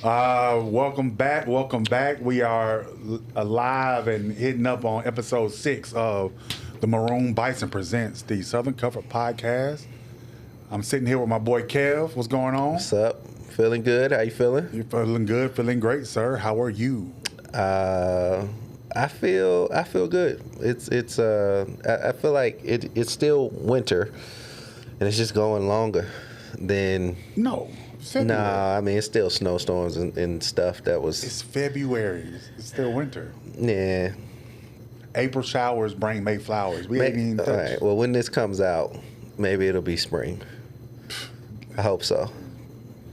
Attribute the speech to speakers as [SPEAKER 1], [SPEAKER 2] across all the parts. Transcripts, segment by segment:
[SPEAKER 1] Welcome back. Welcome back. We are alive and hitting up on episode 6 of the Maroon Bison Presents, the Southern Comfort Podcast. I'm sitting here with my boy Kev. What's going on?
[SPEAKER 2] What's up? Feeling good? How you feeling?
[SPEAKER 1] You're feeling good, feeling great, sir. How are you?
[SPEAKER 2] I feel good. I feel like it's still winter, and it's just going longer than.
[SPEAKER 1] No.
[SPEAKER 2] February. Nah, I mean it's still snowstorms and stuff.
[SPEAKER 1] It's February. It's still winter.
[SPEAKER 2] Yeah.
[SPEAKER 1] April showers bring May flowers. We ain't even touched.
[SPEAKER 2] All right. Well, when this comes out, maybe it'll be spring. I hope so.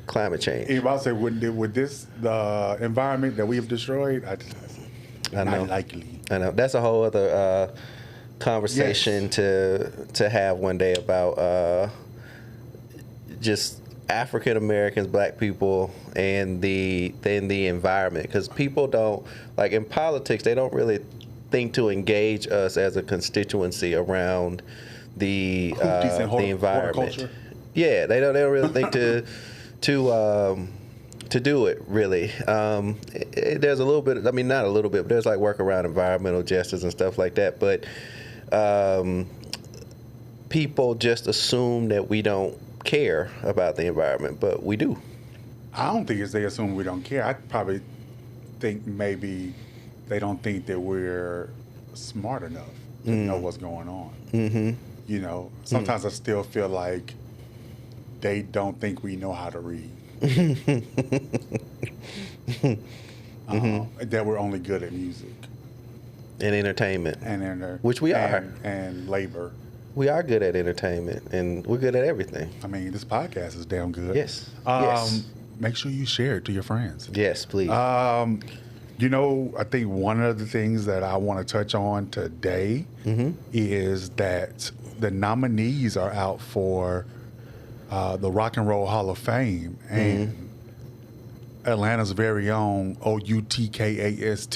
[SPEAKER 2] Climate change.
[SPEAKER 1] Anybody say with this the environment that we have destroyed?
[SPEAKER 2] I know.
[SPEAKER 1] Not likely.
[SPEAKER 2] I know. That's a whole other conversation to have one day about just African Americans, Black people, and the environment. Because people don't, like in politics, they don't really think to engage us as a constituency around the environment. Yeah, they don't really think to do it really. There's a little bit. I mean, not a little bit, but there's like work around environmental justice and stuff like that. But people just assume that we don't care about the environment, but we do.
[SPEAKER 1] I don't think it's they assume we don't care. I probably think maybe they don't think that we're smart enough to know what's going on. Mm-hmm. You know, sometimes I still feel like they don't think we know how to read. That we're only good at music
[SPEAKER 2] and entertainment, which we are,
[SPEAKER 1] and labor.
[SPEAKER 2] We are good at entertainment, and we're good at everything.
[SPEAKER 1] I mean, this podcast is damn good.
[SPEAKER 2] Yes.
[SPEAKER 1] Yes. Make sure you share it to your friends.
[SPEAKER 2] Yes, please.
[SPEAKER 1] You know, I think one of the things that I want to touch on today is that the nominees are out for the Rock and Roll Hall of Fame, and Atlanta's very own Outkast,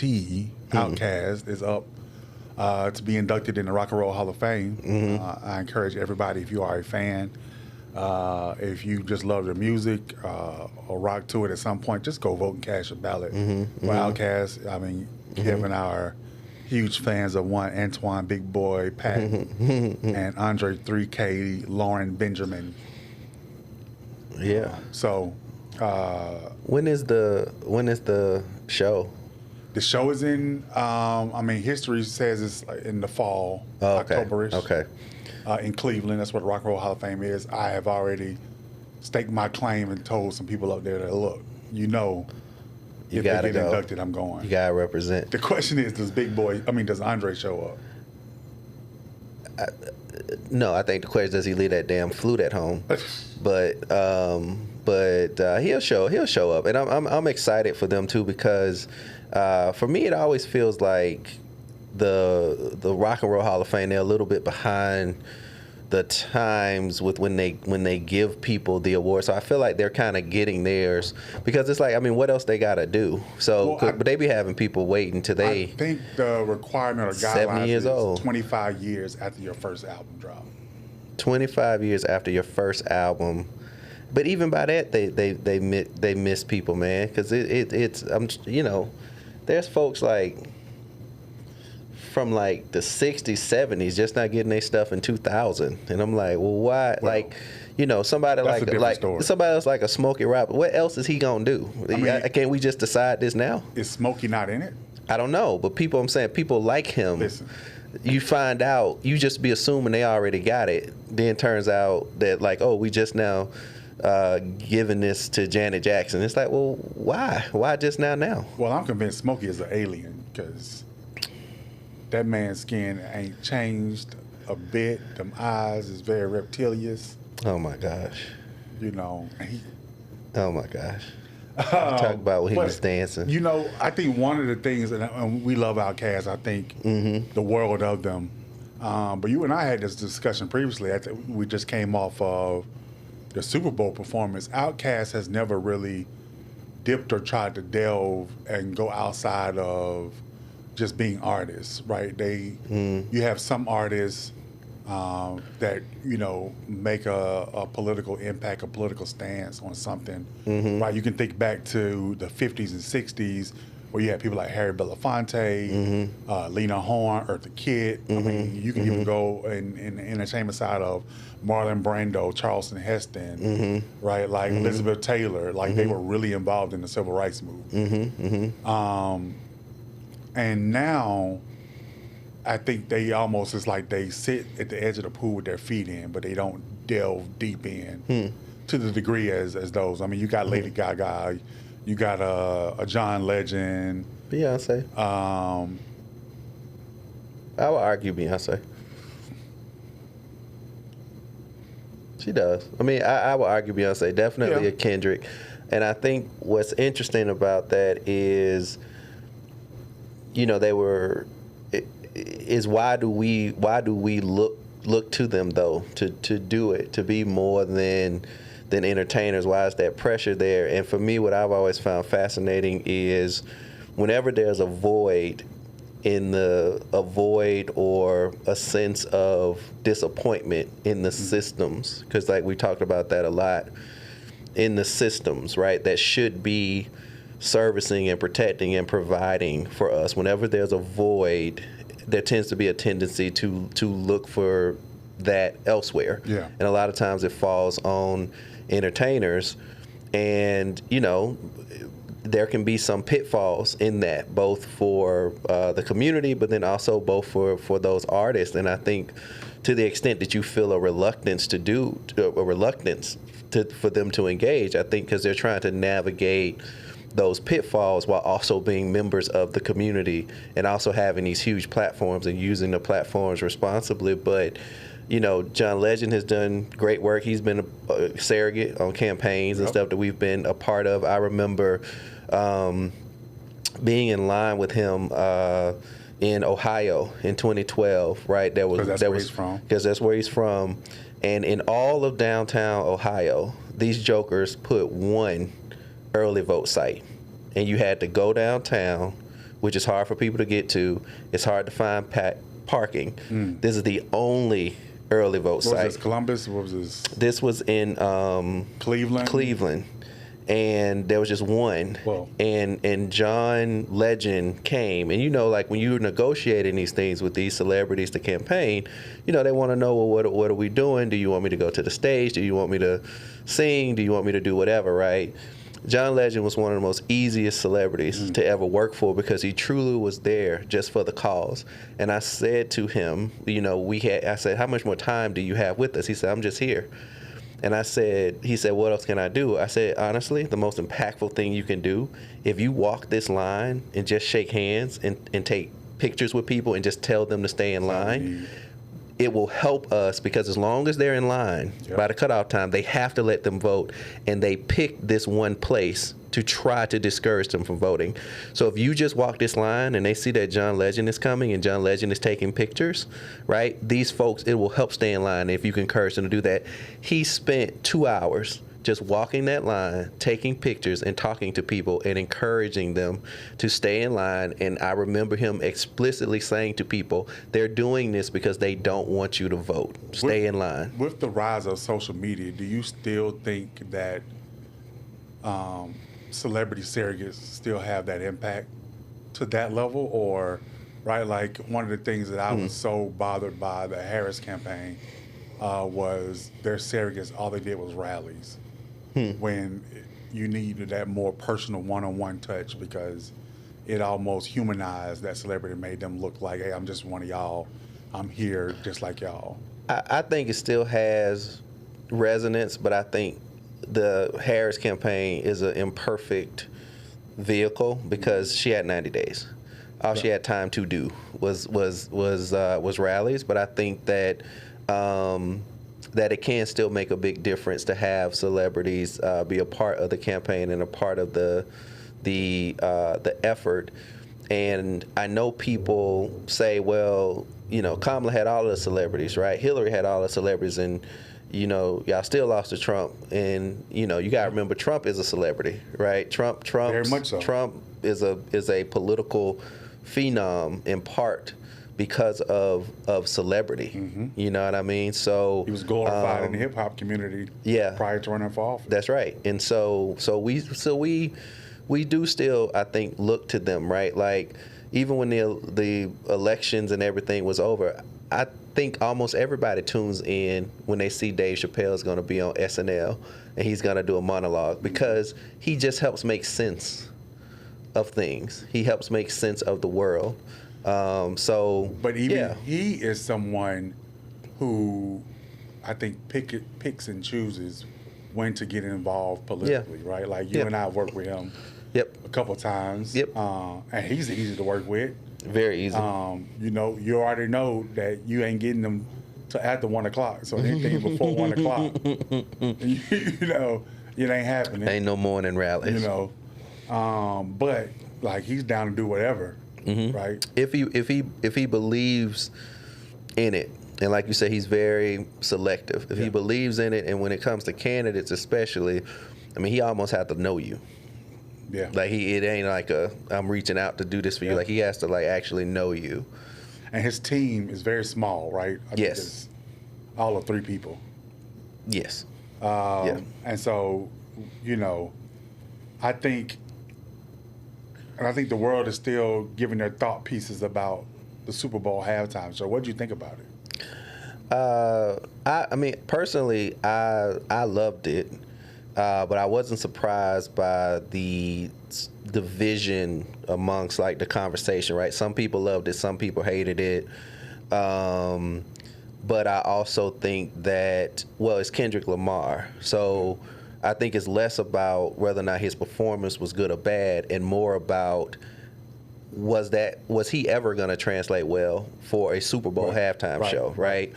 [SPEAKER 1] Outkast, is up to be inducted in the Rock and Roll Hall of Fame. I encourage everybody, if you are a fan, if you just love their music or rock to it at some point, just go vote and cast your ballot for Outkast. I mean, Kevin, our huge fans of one Antoine Big Boy Patton and Andre 3K Lauren Benjamin.
[SPEAKER 2] Yeah.
[SPEAKER 1] So
[SPEAKER 2] when is the show?
[SPEAKER 1] The show is in, I mean, history says it's in the fall, October-ish.
[SPEAKER 2] Okay.
[SPEAKER 1] In Cleveland. That's what the Rock and Roll Hall of Fame is. I have already staked my claim and told some people up there that, look, if they get inducted, I'm going.
[SPEAKER 2] You got to represent.
[SPEAKER 1] The question is, does Andre show
[SPEAKER 2] up? No, I think the question is, does he leave that damn flute at home? But he'll show up, and I'm excited for them too, because for me it always feels like the Rock and Roll Hall of Fame, they're a little bit behind the times with when they give people the award. So I feel like they're kind of getting theirs, because it's like, I mean, what else they got to do? So, but they be having people waiting till they.
[SPEAKER 1] I think the requirement or guidelines
[SPEAKER 2] 70 years old.
[SPEAKER 1] 25 years after your first album drop.
[SPEAKER 2] 25 years after your first album. But even by that, they miss people, man, because it's there's folks like from like the 60s, 70s just not getting their stuff in 2000, and I'm like, well, why? Well, like, somebody somebody else like a Smokey Robinson. What else is he gonna do? Can't we just decide this now?
[SPEAKER 1] Is Smokey not in it?
[SPEAKER 2] I don't know, but people like him.
[SPEAKER 1] Listen.
[SPEAKER 2] You find out, you just be assuming they already got it. Then turns out that like, oh, we just now giving this to Janet Jackson. It's like, well, why? Why just now?
[SPEAKER 1] Well, I'm convinced Smokey is an alien, because that man's skin ain't changed a bit. Them eyes is very reptilious.
[SPEAKER 2] Oh my gosh.
[SPEAKER 1] Oh
[SPEAKER 2] my gosh. Talk about when he was dancing.
[SPEAKER 1] I think one of the things, and we love Outkast, I think the world of them. But you and I had this discussion previously. We just came off of the Super Bowl performance. Outkast has never really dipped or tried to delve and go outside of just being artists, right? You have some artists that make a political impact, a political stance on something. Right? You can think back to the 50s and 60s, where you had people like Harry Belafonte, Lena Horne, Eartha Kitt. I mean, you can even go in the entertainment side of Marlon Brando, Charleston Heston, right? Like Elizabeth Taylor. Like they were really involved in the civil rights movement. And now, I think they almost, it's like they sit at the edge of the pool with their feet in, but they don't delve deep in to the degree as those. I mean, you got Lady Gaga, you got a John Legend,
[SPEAKER 2] Beyonce. I would argue Beyonce. She does. I mean, I would argue Beyonce. Definitely a Kendrick. And I think what's interesting about that is, they were. Is why do we look to them though to do it, to be more than entertainers? Why is that pressure there? And for me, what I've always found fascinating is whenever there's a void or a sense of disappointment in the systems, because like we talked about that a lot, in the systems, right, that should be servicing and protecting and providing for us. Whenever there's a void, there tends to be a tendency to look for that elsewhere. Yeah. And a lot of times it falls on entertainers. And, there can be some pitfalls in that, both for the community, but then also both for those artists. And I think to the extent that you feel a reluctance for them to engage, I think because they're trying to navigate those pitfalls while also being members of the community and also having these huge platforms and using the platforms responsibly. But, John Legend has done great work. He's been a surrogate on campaigns and stuff that we've been a part of. I remember being in line with him in Ohio in 2012, right? Because that's where he's from. And in all of downtown Ohio, these jokers put one early vote site, and you had to go downtown, which is hard for people to get to. It's hard to find parking. This is the only early vote site.
[SPEAKER 1] What was this, Columbus? What was this?
[SPEAKER 2] This was in Cleveland, and there was just one. Whoa. And John Legend came, and like when you're negotiating these things with these celebrities to campaign, they want to know, well, what are we doing? Do you want me to go to the stage? Do you want me to sing? Do you want me to do whatever, right? John Legend was one of the most easiest celebrities to ever work for because he truly was there just for the cause. And I said to him, I said, how much more time do you have with us? He said, I'm just here. And he said, what else can I do? I said, honestly, the most impactful thing you can do, if you walk this line and just shake hands and take pictures with people and just tell them to stay in line, it will help us, because as long as they're in line by the cutoff time, they have to let them vote, and they pick this one place to try to discourage them from voting. So if you just walk this line and they see that John Legend is coming and John Legend is taking pictures, right, these folks, it will help stay in line if you can encourage them to do that. He spent 2 hours just walking that line, taking pictures and talking to people and encouraging them to stay in line. And I remember him explicitly saying to people, they're doing this because they don't want you to vote. Stay in line.
[SPEAKER 1] With the rise of social media, do you still think that celebrity surrogates still have that impact to that level? Or, right, like one of the things that I was so bothered by the Harris campaign was their surrogates, all they did was rallies. When you needed that more personal one-on-one touch, because it almost humanized that celebrity, made them look like, hey, I'm just one of y'all. I'm here just like y'all.
[SPEAKER 2] I think it still has resonance, but I think the Harris campaign is an imperfect vehicle because she had 90 days. All she had time to do was rallies, but I think that that it can still make a big difference to have celebrities be a part of the campaign and a part of the effort. And I know people say, well, Kamala had all of the celebrities, right? Hillary had all the celebrities, and y'all still lost to Trump. And you got to remember, Trump is a celebrity, right? Trump
[SPEAKER 1] Very much so.
[SPEAKER 2] Trump is a political phenom in part, because of celebrity. You know what I mean? So
[SPEAKER 1] he was glorified in the hip hop community.
[SPEAKER 2] Yeah,
[SPEAKER 1] prior to running for office.
[SPEAKER 2] That's right. And so we do still, I think, look to them, right? Like even when the elections and everything was over, I think almost everybody tunes in when they see Dave Chappelle is going to be on SNL and he's going to do a monologue, because he just helps make sense of things. He helps make sense of the world.
[SPEAKER 1] But even he is someone who I think picks and chooses when to get involved politically, right? Like you and I worked with him a couple of times. And he's easy to work with. Very easy. You know, you already know that you ain't getting them to after 1 o'clock. So anything before 1 o'clock, you know, it ain't happening.
[SPEAKER 2] Ain't no morning rallies.
[SPEAKER 1] You know, but like he's down to do whatever, right?
[SPEAKER 2] If he believes in it, and like you said, he's very selective. If he believes in it, and when it comes to candidates especially, I mean, he almost has to know you. Yeah. Like it ain't like I'm reaching out to do this for you. Like he has to like actually know you.
[SPEAKER 1] And his team is very small, right? I think it's all of 3 people.
[SPEAKER 2] Yes.
[SPEAKER 1] And so, you know, I think the world is still giving their thought pieces about the Super Bowl halftime show. What do you think about it?
[SPEAKER 2] I mean, personally, I loved it. But I wasn't surprised by the division amongst like the conversation, right? Some people loved it, some people hated it. But I also think that, well, it's Kendrick Lamar. So I think it's less about whether or not his performance was good or bad and more about was he ever going to translate well for a Super Bowl halftime show, right?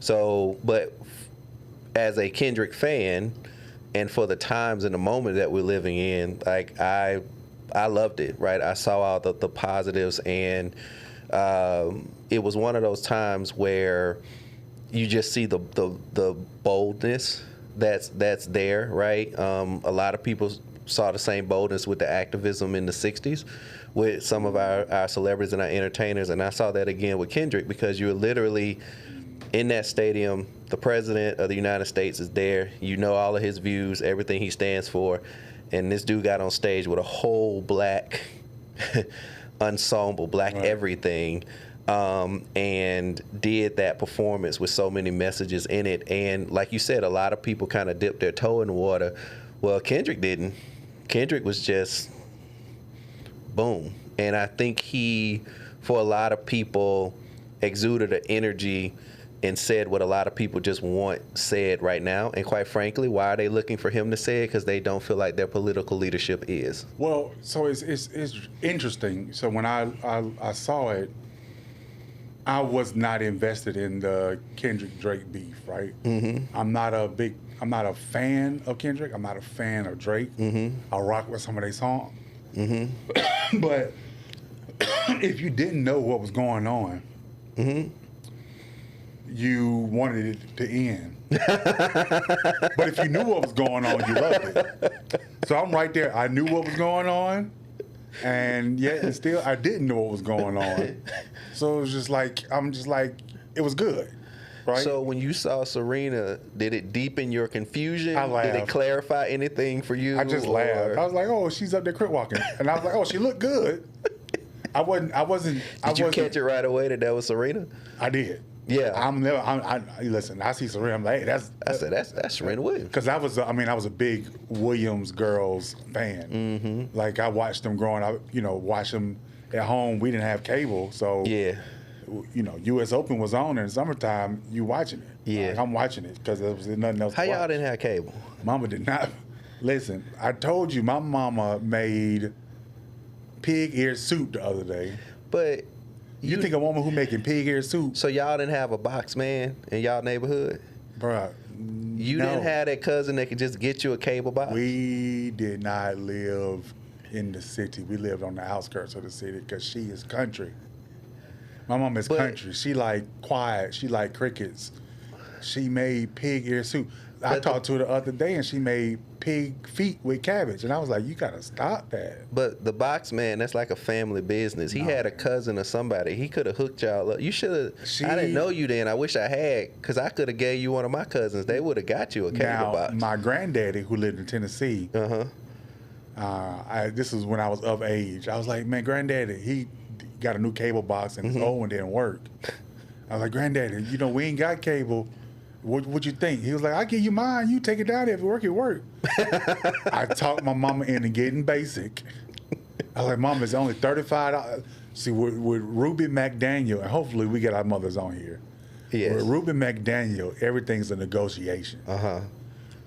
[SPEAKER 2] So, but as a Kendrick fan, and for the times and the moment that we're living in, like I loved it, right? I saw all the positives, and it was one of those times where you just see the boldness that's there, right? A lot of people saw the same boldness with the activism in the 60s with some of our celebrities and our entertainers, and I saw that again with Kendrick, because you're literally in that stadium. The president of the United States is there. You know all of his views, everything he stands for. And this dude got on stage with a whole black ensemble, black everything, and did that performance with so many messages in it. And like you said, a lot of people kind of dipped their toe in the water. Well, Kendrick didn't. Kendrick was just boom. And I think he, for a lot of people, exuded an energy and said what a lot of people just want said right now. And quite frankly, why are they looking for him to say it? Because they don't feel like their political leadership is.
[SPEAKER 1] Well, so it's interesting. So when I saw it, I was not invested in the Kendrick Drake beef, right? I'm not a fan of Kendrick. I'm not a fan of Drake. I rock with some of their songs. But if you didn't know what was going on, you wanted it to end. But if you knew what was going on, you loved it. So I'm right there. I knew what was going on, and yet and still I didn't know what was going on. So it was just like, it was good. Right?
[SPEAKER 2] So when you saw Serena, did it deepen your confusion?
[SPEAKER 1] I laughed.
[SPEAKER 2] Did it clarify anything for you?
[SPEAKER 1] I just laughed. I was like, oh, she's up there crip walking. And I was like, oh, she looked good. I wasn't.
[SPEAKER 2] Did you catch it right away that was Serena?
[SPEAKER 1] I did.
[SPEAKER 2] Yeah.
[SPEAKER 1] Listen, I see Serena, I'm like, hey,
[SPEAKER 2] that's Serena Williams.
[SPEAKER 1] Because I was a big Williams girls fan. Like I watched them growing up, watch them at home. We didn't have cable, so U.S. Open was on in the summertime. You watching it?
[SPEAKER 2] Yeah,
[SPEAKER 1] like, I'm watching it because there was nothing else.
[SPEAKER 2] How
[SPEAKER 1] to watch.
[SPEAKER 2] Y'all didn't have cable?
[SPEAKER 1] Mama did not. Listen, I told you, my mama made pig ear soup the other day.
[SPEAKER 2] But
[SPEAKER 1] you think a woman who making pig ear soup?
[SPEAKER 2] So y'all didn't have a box man in y'all neighborhood,
[SPEAKER 1] bruh?
[SPEAKER 2] You didn't have that cousin that could just get you a cable box.
[SPEAKER 1] We did not live in the city. We lived on the outskirts of the city because she is country. My mom is country. She like quiet. She like crickets. She made pig ear soup. I talked to her the other day, and she made pig feet with cabbage, and I was like, "You gotta stop that."
[SPEAKER 2] But the box man, that's like a family business. He had a cousin or somebody. He could have hooked y'all up. You should have. I didn't know you then. I wish I had, because I could have gave you one of my cousins. They would have got you a cable box.
[SPEAKER 1] My granddaddy, who lived in Tennessee, this was when I was of age. I was like, "Man, granddaddy, he got a new cable box, and his old one didn't work." I was like, "Granddaddy, we ain't got cable. What you think?" He was like, "I'll give you mine. You take it down there. If it work, it work." I talked my mama into getting basic. I was like, "Mama, it's only $35. See, with Ruby McDaniel, and hopefully we get our mothers on here.
[SPEAKER 2] Yes.
[SPEAKER 1] With Ruby McDaniel, everything's a negotiation.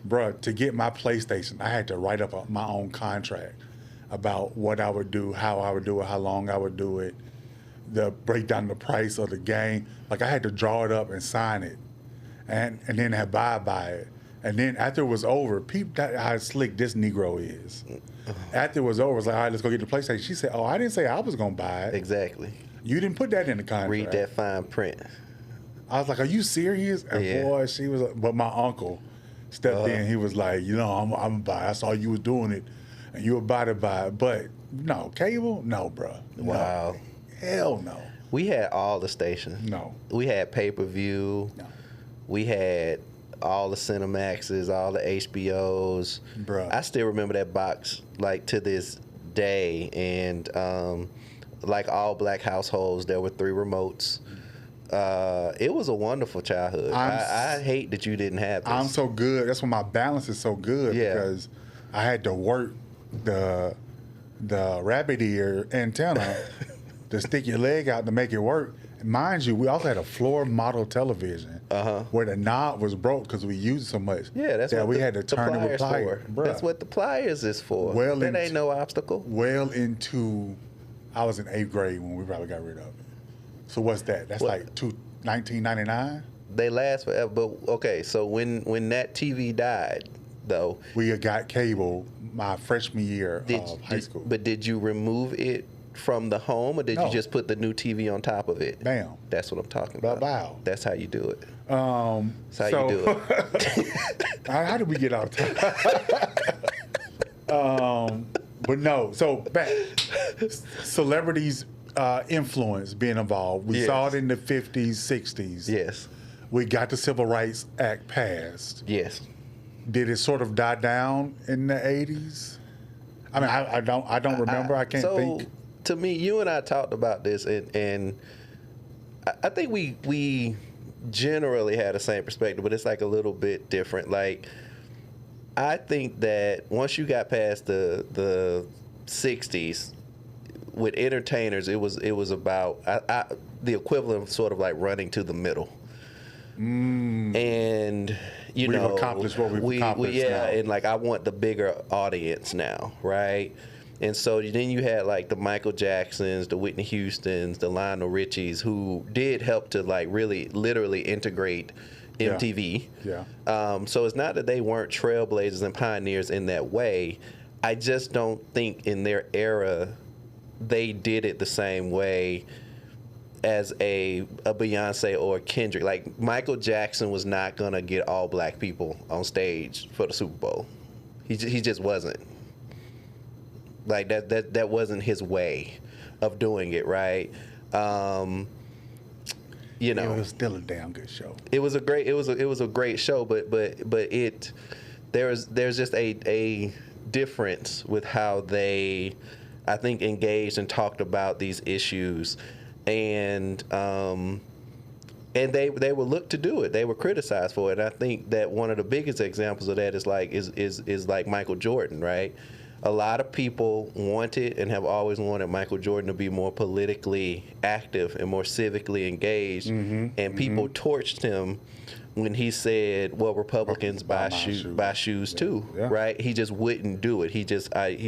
[SPEAKER 1] Bruh, to get my PlayStation, I had to write up my own contract about what I would do, how I would do it, how long I would do it, the breakdown of the price of the game. Like, I had to draw it up and sign it. And then abide by it. And then after it was over, peep how slick this Negro is. After it was over, it was like, "All right, let's go get the PlayStation." She said, "Oh, I didn't say I was going to buy it."
[SPEAKER 2] Exactly.
[SPEAKER 1] You didn't put that in the contract.
[SPEAKER 2] Read that fine print.
[SPEAKER 1] I was like, "Are you serious?" And boy, she was, but my uncle stepped in. He was like, "I'm going to buy it. I saw you was doing it, and you about to buy it." But no, cable? No, bro.
[SPEAKER 2] Wow.
[SPEAKER 1] No. Hell no.
[SPEAKER 2] We had all the stations.
[SPEAKER 1] No.
[SPEAKER 2] We had pay-per-view.
[SPEAKER 1] No.
[SPEAKER 2] We had all the Cinemaxes, all the HBOs.
[SPEAKER 1] Bruh.
[SPEAKER 2] I still remember that box, like, to this day. And like all black households, there were 3 remotes. It was a wonderful childhood. I hate that you didn't have this.
[SPEAKER 1] I'm so good. That's why my balance is so good, because I had to work the rabbit ear antenna to stick your leg out to make it work. Mind you, we also had a floor model television where the knob was broke because we used it so much.
[SPEAKER 2] Yeah, that's what
[SPEAKER 1] we had to turn it with pliers.
[SPEAKER 2] That's what the pliers is for. That ain't no obstacle.
[SPEAKER 1] Well into, I was in 8th grade when we probably got rid of it. So what's that? That's like 1999?
[SPEAKER 2] They last forever. But okay, so when that TV died, though,
[SPEAKER 1] we got cable my freshman year of high school.
[SPEAKER 2] But did you remove it from the home, or did you just put the new TV on top of it?
[SPEAKER 1] Bam.
[SPEAKER 2] That's what I'm talking about.
[SPEAKER 1] Bow.
[SPEAKER 2] That's how you do it.
[SPEAKER 1] That's
[SPEAKER 2] how you do it.
[SPEAKER 1] How did we get off topic? But no. So back, celebrities' influence being involved. We saw it in the 50s, 60s.
[SPEAKER 2] Yes.
[SPEAKER 1] We got the Civil Rights Act passed.
[SPEAKER 2] Yes.
[SPEAKER 1] Did it sort of die down in the 80s? I mean, I don't remember. I can't think.
[SPEAKER 2] To me, you and I talked about this, and I think we generally had the same perspective, but it's like a little bit different. Like, I think that once you got past the 60s, with entertainers, it was about the equivalent of sort of like running to the middle. And we've
[SPEAKER 1] accomplished what we've accomplished now.
[SPEAKER 2] And like, I want the bigger audience now, right? And so then you had like the Michael Jacksons, the Whitney Houstons, the Lionel Richies, who did help to like really literally integrate MTV.
[SPEAKER 1] Yeah.
[SPEAKER 2] So it's not that they weren't trailblazers and pioneers in that way. I just don't think in their era they did it the same way as a Beyonce or a Kendrick. Like, Michael Jackson was not gonna get all black people on stage for the Super Bowl. He just wasn't. Like, that wasn't his way of doing it, right? It
[SPEAKER 1] was still a damn good show.
[SPEAKER 2] It was a great show, but there's just a difference with how they, I think, engaged and talked about these issues, and they were looked to do it. They were criticized for it. And I think that one of the biggest examples of that is like Michael Jordan, right? A lot of people wanted and have always wanted Michael Jordan to be more politically active and more civically engaged, and people torched him when he said, "Well, Republicans buy shoes too," right? He just wouldn't do it. He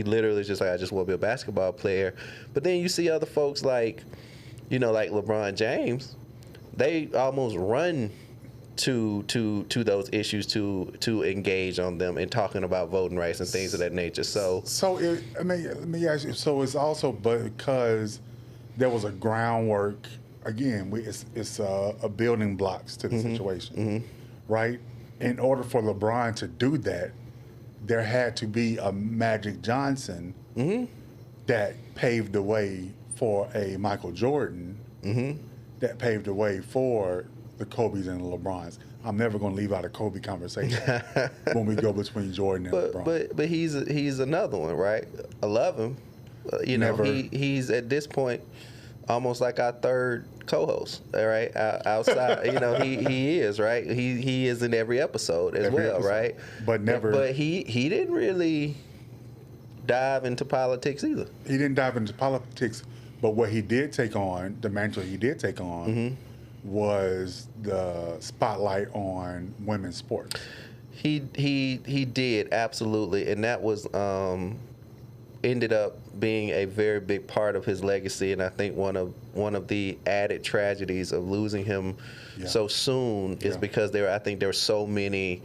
[SPEAKER 2] literally just like, "I just want to be a basketball player." But then you see other folks like LeBron James, they almost run to those issues to engage on them and talking about voting rights and things of that nature.
[SPEAKER 1] Let me ask you. So it's also because there was a groundwork. Again, it's a building blocks to the situation, right? in order for LeBron to do that, there had to be a Magic Johnson that paved the way for a Michael Jordan that paved the way for the Kobe's and the LeBrons. I'm never going to leave out a Kobe conversation when we go between Jordan and LeBron.
[SPEAKER 2] But he's another one, right? I love him. You know, he's at this point almost like our third co-host, all right? Outside, you know, he is, right? He is in every episode as well, right?
[SPEAKER 1] But never.
[SPEAKER 2] But he didn't really dive into politics either.
[SPEAKER 1] He didn't dive into politics, but what he did take on, the mantle he did take on, was the spotlight on women's sports.
[SPEAKER 2] He did, absolutely, and that was ended up being a very big part of his legacy, and I think one of the added tragedies of losing him so soon is because I think there were so many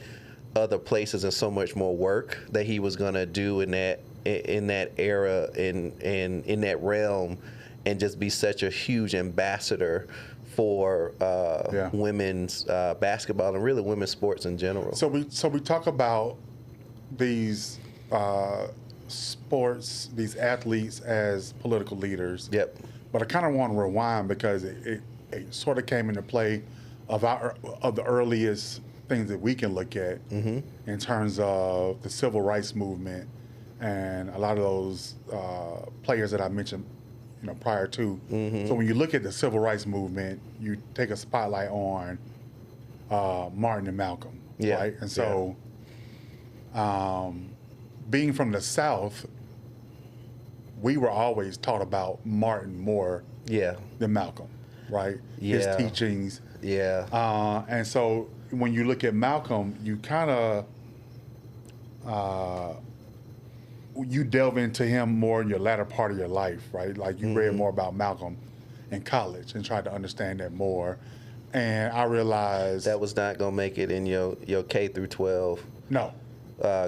[SPEAKER 2] other places and so much more work that he was gonna do in that era and in that realm, and just be such a huge ambassador for women's basketball and really women's sports in general.
[SPEAKER 1] So we talk about these sports, these athletes as political leaders.
[SPEAKER 2] Yep.
[SPEAKER 1] But I kind of want to rewind because it sort of came into play of the earliest things that we can look at in terms of the civil rights movement and a lot of those players that I mentioned, you know, prior to. So when you look at the civil rights movement, you take a spotlight on Martin and Malcolm, right? And so, being from the South, we were always taught about Martin more than Malcolm, right? His teachings. And so when you look at Malcolm, you kind of you delve into him more in your latter part of your life, right? Like you read more about Malcolm in college and tried to understand that more. And I realized
[SPEAKER 2] that was not gonna make it in your K through 12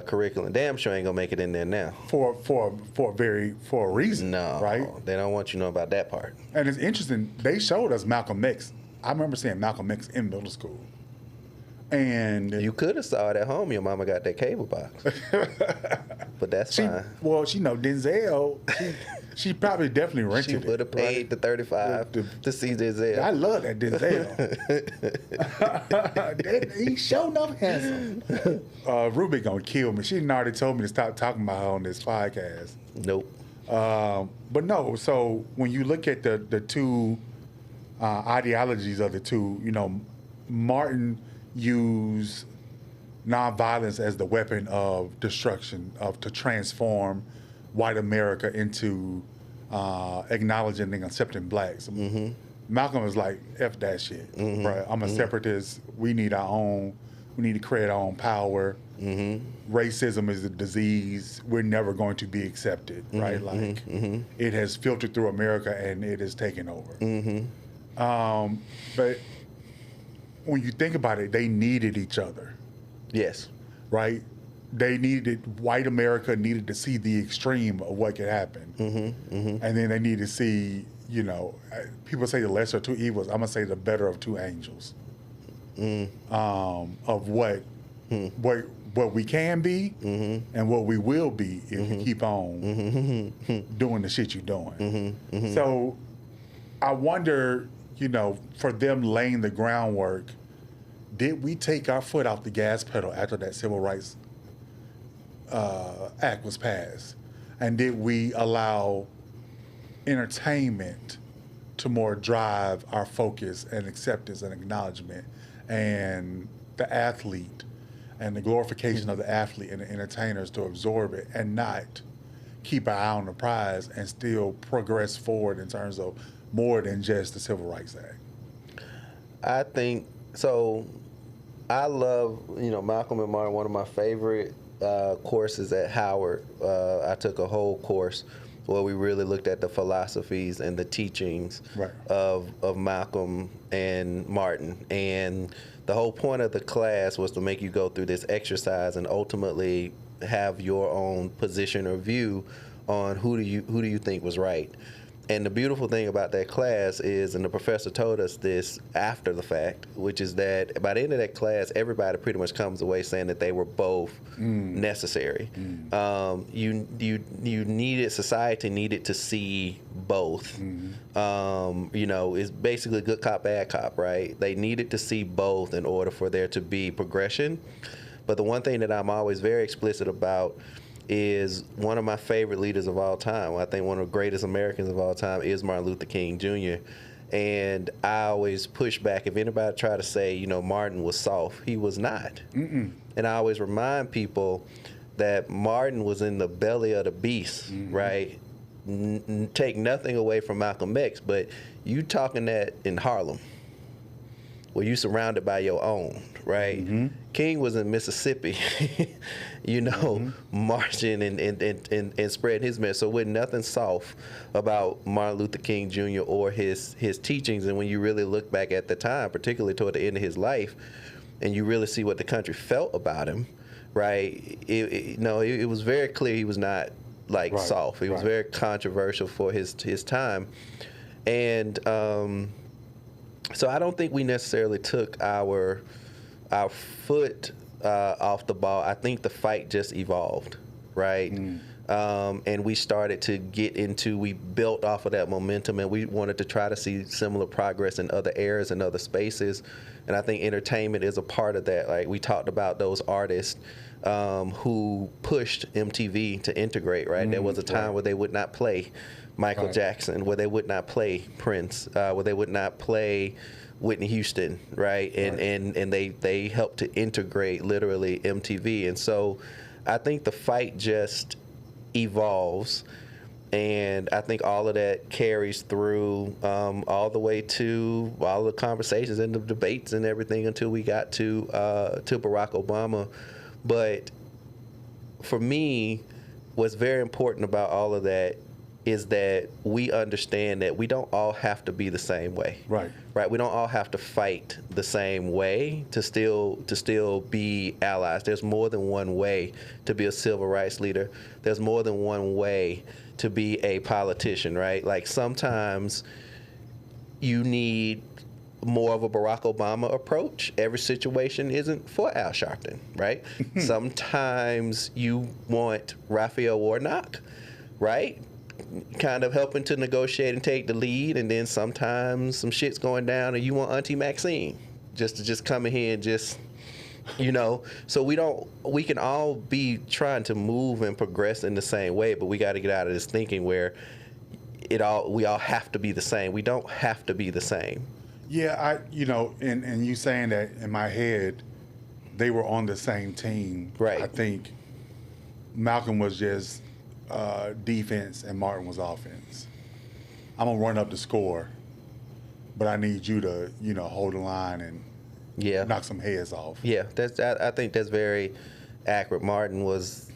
[SPEAKER 2] curriculum. Damn sure ain't gonna make it in there now.
[SPEAKER 1] For a reason.
[SPEAKER 2] No,
[SPEAKER 1] right?
[SPEAKER 2] They don't want you to know about that part.
[SPEAKER 1] And it's interesting. They showed us Malcolm X. I remember seeing Malcolm X in middle school. And
[SPEAKER 2] you could have saw it at home. Your mama got that cable box, but that's fine.
[SPEAKER 1] Well, she know Denzel. She probably definitely rented it.
[SPEAKER 2] She would have paid the $35 to see Denzel.
[SPEAKER 1] I love that Denzel. He sure enough handsome. Ruby gonna kill me. She done already told me to stop talking about her on this podcast.
[SPEAKER 2] Nope.
[SPEAKER 1] But no. So when you look at the two ideologies of the two, you know, Martin used nonviolence as the weapon of destruction, to transform white America into acknowledging and accepting blacks. Malcolm was like, F that shit, right? I'm a separatist. We need our own. We need to create our own power. Racism is a disease. We're never going to be accepted, right? Like it has filtered through America and it has taken over. But when you think about it, they needed each other.
[SPEAKER 2] Yes.
[SPEAKER 1] Right? White America needed to see the extreme of what could happen. And then they needed to see, you know, people say the lesser of two evils. I'm going to say the better of two angels. Of what we can be and what we will be if you keep on doing the shit you're doing. So I wonder, you know, for them laying the groundwork, did we take our foot off the gas pedal after that Civil Rights Act was passed? And did we allow entertainment to more drive our focus and acceptance and acknowledgement and the athlete and the glorification of the athlete and the entertainers to absorb it and not keep our eye on the prize and still progress forward in terms of more than just the Civil Rights Act?
[SPEAKER 2] I think so. I love, you know, Malcolm and Martin. One of my favorite courses at Howard. I took a whole course where we really looked at the philosophies and the teachings of Malcolm and Martin. And the whole point of the class was to make you go through this exercise and ultimately have your own position or view on who do you think was right. And the beautiful thing about that class is, and the professor told us this after the fact, which is that by the end of that class, everybody pretty much comes away saying that they were both necessary. You needed, society needed to see both. You know, it's basically good cop, bad cop, right? They needed to see both in order for there to be progression. But the one thing that I'm always very explicit about is one of my favorite leaders of all time. I think one of the greatest Americans of all time is Martin Luther King Jr. And I always push back if anybody try to say, you know, Martin was soft. He was not. And I always remind people that Martin was in the belly of the beast, right? Take nothing away from Malcolm X, but you talking that in Harlem, where you surrounded by your own, right? King was in Mississippi, you know, marching and spreading his message. So with nothing soft about Martin Luther King Jr. or his teachings, and when you really look back at the time, particularly toward the end of his life, and you really see what the country felt about him, right? It was very clear he was not like soft. He was very controversial for his time, and so I don't think we necessarily took our foot off the ball. I think the fight just evolved, right? And we started to we built off of that momentum, and we wanted to try to see similar progress in other areas and other spaces. And I think entertainment is a part of that. Like we talked about those artists who pushed MTV to integrate, right? There was a time where they would not play Michael Jackson, where they would not play Prince, where they would not play Whitney Houston, right? And they helped to integrate literally MTV. And so I think the fight just evolves, and I think all of that carries through all the way to all the conversations and the debates and everything until we got to Barack Obama. But for me, what's very important about all of that is that we understand that we don't all have to be the same way. Right. We don't all have to fight the same way to still be allies. There's more than one way to be a civil rights leader. There's more than one way to be a politician, right? Like sometimes you need more of a Barack Obama approach. Every situation isn't for Al Sharpton, right? Sometimes you want Raphael Warnock, right? Kind of helping to negotiate and take the lead, and then sometimes some shit's going down and you want Auntie Maxine just come in here and just, you know. So we can all be trying to move and progress in the same way, but we got to get out of this thinking where we all have to be the same. We don't have to be the same.
[SPEAKER 1] Yeah, and you saying that in my head, they were on the same team.
[SPEAKER 2] Right.
[SPEAKER 1] I think Malcolm was just defense and Martin was offense. I'm gonna run up the score, but I need you to, hold the line and knock some heads off.
[SPEAKER 2] Yeah, I think that's very accurate. Martin was,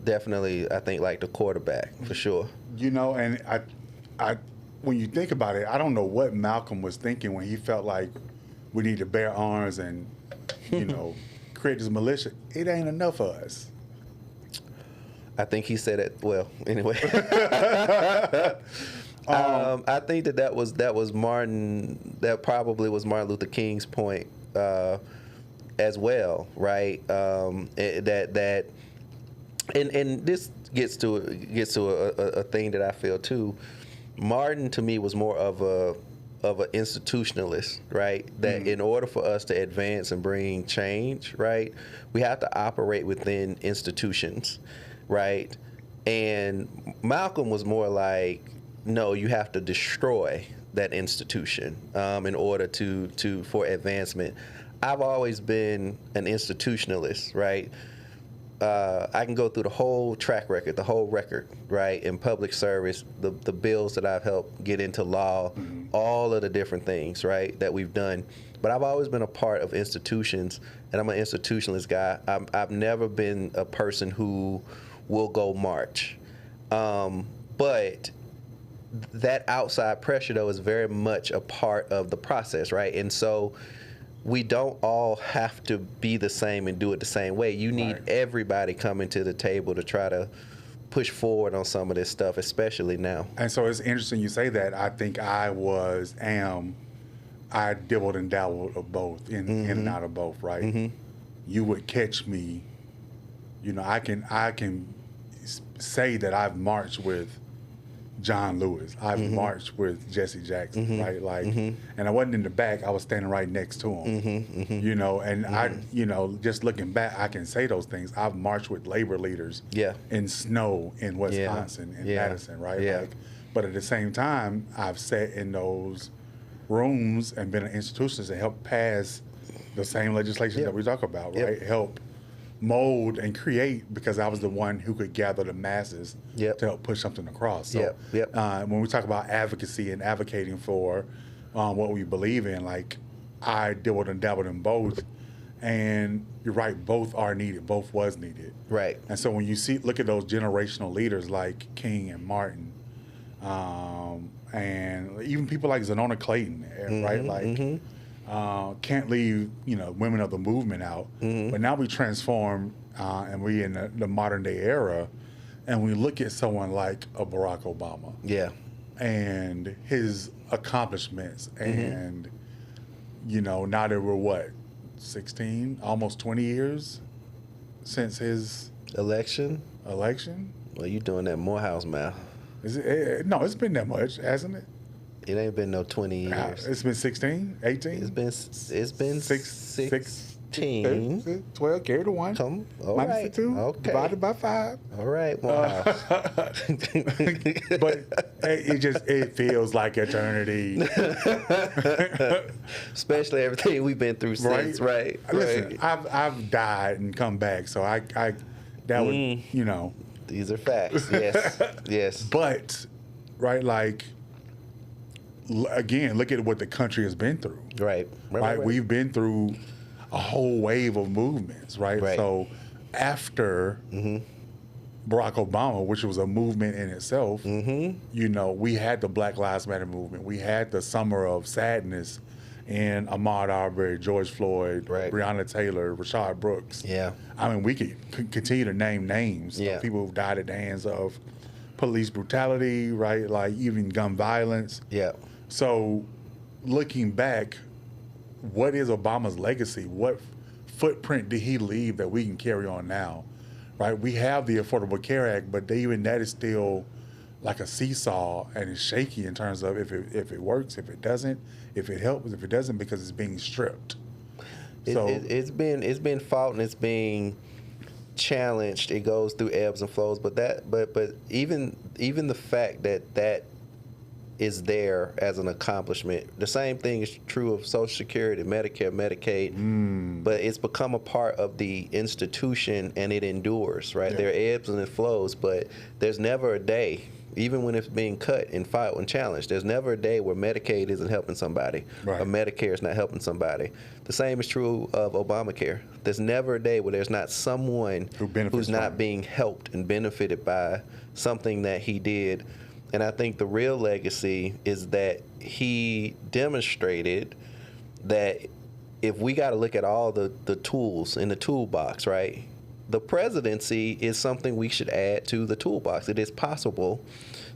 [SPEAKER 2] definitely, I think, like the quarterback for sure.
[SPEAKER 1] And I when you think about it, I don't know what Malcolm was thinking when he felt like we need to bear arms and, create this militia. It ain't enough of us.
[SPEAKER 2] I think he said it well. Anyway, I think that was Martin. That probably was Martin Luther King's point as well, right? And this gets to a thing that I feel too. Martin to me was more of an institutionalist, right? That in order for us to advance and bring change, right, we have to operate within institutions. Right, and Malcolm was more like, no, you have to destroy that institution in order for advancement. I've always been an institutionalist, right? I can go through the whole track record, the whole record, right, in public service, the bills that I've helped get into law, all of the different things, right, that we've done. But I've always been a part of institutions, and I'm an institutionalist guy. I've never been a person who will go march. But that outside pressure, though, is very much a part of the process, right? And so we don't all have to be the same and do it the same way. You need everybody coming to the table to try to push forward on some of this stuff, especially now.
[SPEAKER 1] And so it's interesting you say that. I think I dibbled and dabbled of both, in and out of both, right? You would catch me, I can say that I've marched with John Lewis. I've marched with Jesse Jackson, right? Like, and I wasn't in the back. I was standing right next to him, and I, just looking back, I can say those things. I've marched with labor leaders in snow in Wisconsin, in Madison, right? Like, but at the same time, I've sat in those rooms and been in institutions that help pass the same legislation that we talk about, right? Help mold and create, because I was the one who could gather the masses to help push something across. So when we talk about advocacy and advocating for what we believe in, like, I dabbled and dabbled in both, and you're right, both are needed, both was needed.
[SPEAKER 2] Right.
[SPEAKER 1] And so when you look at those generational leaders like King and Martin, and even people like Zenona Clayton, right? Like, can't leave, women of the movement out. But now we transform, and we in the modern day era, and we look at someone like a Barack Obama. Yeah. And his accomplishments, and, now that we're 16, almost 20 years since his election.
[SPEAKER 2] Well, you doing that Morehouse math.
[SPEAKER 1] Is it? No, it's been that much, hasn't it?
[SPEAKER 2] It ain't been no 20 years.
[SPEAKER 1] It's been 16, 18?
[SPEAKER 2] It's been 16.
[SPEAKER 1] 12, carry the 1.
[SPEAKER 2] Come, all
[SPEAKER 1] minus
[SPEAKER 2] right.
[SPEAKER 1] the 2,
[SPEAKER 2] Okay.
[SPEAKER 1] divided by 5.
[SPEAKER 2] All right, Morehouse.
[SPEAKER 1] But it feels like eternity.
[SPEAKER 2] Especially everything we've been through since, right?
[SPEAKER 1] Listen, I've died and come back, so that would,
[SPEAKER 2] These are facts, yes, yes.
[SPEAKER 1] But, right, like, again, look at what the country has been through. Right. We've been through a whole wave of movements, right? So after Barack Obama, which was a movement in itself, we had the Black Lives Matter movement. We had the Summer of Sadness in Ahmaud Arbery, George Floyd, Breonna Taylor, Rashad Brooks. Yeah. I mean, we could continue to name names of people who died at the hands of police brutality, right? Like even gun violence. Yeah. So looking back, what is Obama's legacy? What footprint did he leave that we can carry on now, right? We have the Affordable Care Act, but even that is still like a seesaw and it's shaky in terms of if it works, if it doesn't, if it helps, if it doesn't, because it's being stripped. So
[SPEAKER 2] it's been fought and it's being challenged. It goes through ebbs and flows, but even the fact that is there as an accomplishment. The same thing is true of Social Security, Medicare, Medicaid, but it's become a part of the institution and it endures, right? Yeah. There are ebbs and it flows, but there's never a day, even when it's being cut and fought and challenged, there's never a day where Medicaid isn't helping somebody, or Medicare is not helping somebody. The same is true of Obamacare. There's never a day where there's not someone who's not being helped and benefited by something that he did. And I think the real legacy is that he demonstrated that if we got to look at all the tools in the toolbox, right? The presidency is something we should add to the toolbox. It is possible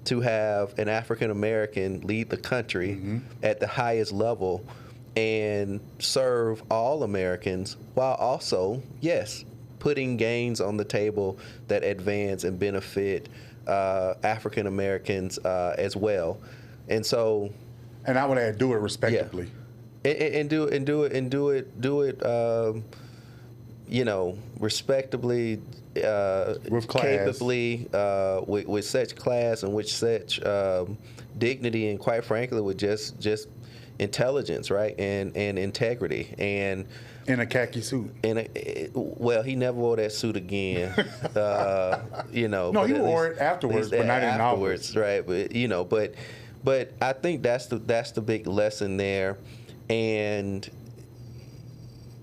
[SPEAKER 2] to have an African American lead the country at the highest level and serve all Americans while also, yes, putting gains on the table that advance and benefit African Americans as well. And so,
[SPEAKER 1] and I would add, do it respectably.
[SPEAKER 2] Yeah. And do it respectably,
[SPEAKER 1] with class.
[SPEAKER 2] Capably, with such class and with such dignity, and quite frankly, with just intelligence, right, and integrity, and
[SPEAKER 1] in a khaki suit.
[SPEAKER 2] Well, he never wore that suit again.
[SPEAKER 1] No, he wore it afterwards, but not in office,
[SPEAKER 2] right? But I think that's the big lesson there, and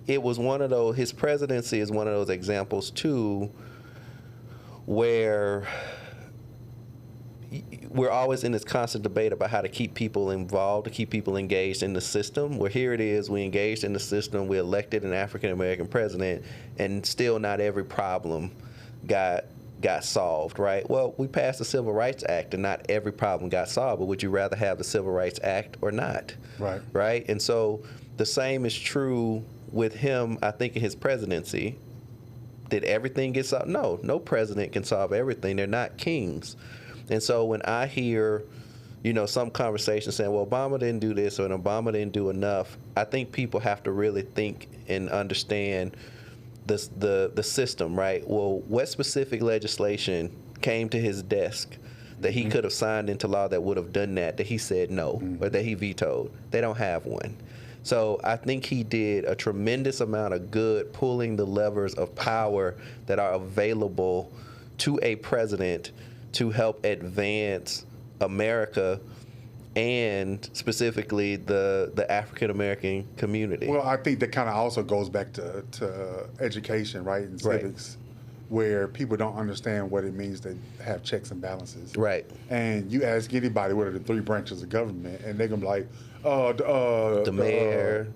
[SPEAKER 2] it was one of those. His presidency is one of those examples too, where we're always in this constant debate about how to keep people involved, to keep people engaged in the system. Where here it is, we engaged in the system, we elected an African American president, and still not every problem got got solved, right? Well, we passed the Civil Rights Act, and not every problem got solved, but would you rather have the Civil Rights Act or not?
[SPEAKER 1] Right.
[SPEAKER 2] Right? And so the same is true with him, I think, in his presidency. Did everything get solved? No, no president can solve everything. They're not kings. And so when I hear, some conversation saying, well, Obama didn't do this or Obama didn't do enough, I think people have to really think and understand the system, right? Well, what specific legislation came to his desk that he could have signed into law that would have done that he said no, or that he vetoed? They don't have one. So I think he did a tremendous amount of good pulling the levers of power that are available to a president to help advance America and specifically the African American community.
[SPEAKER 1] Well, I think that kind of also goes back to education, right, and civics, where people don't understand what it means to have checks and balances.
[SPEAKER 2] Right.
[SPEAKER 1] And you ask anybody what are the three branches of government, and they're gonna be like,
[SPEAKER 2] the mayor,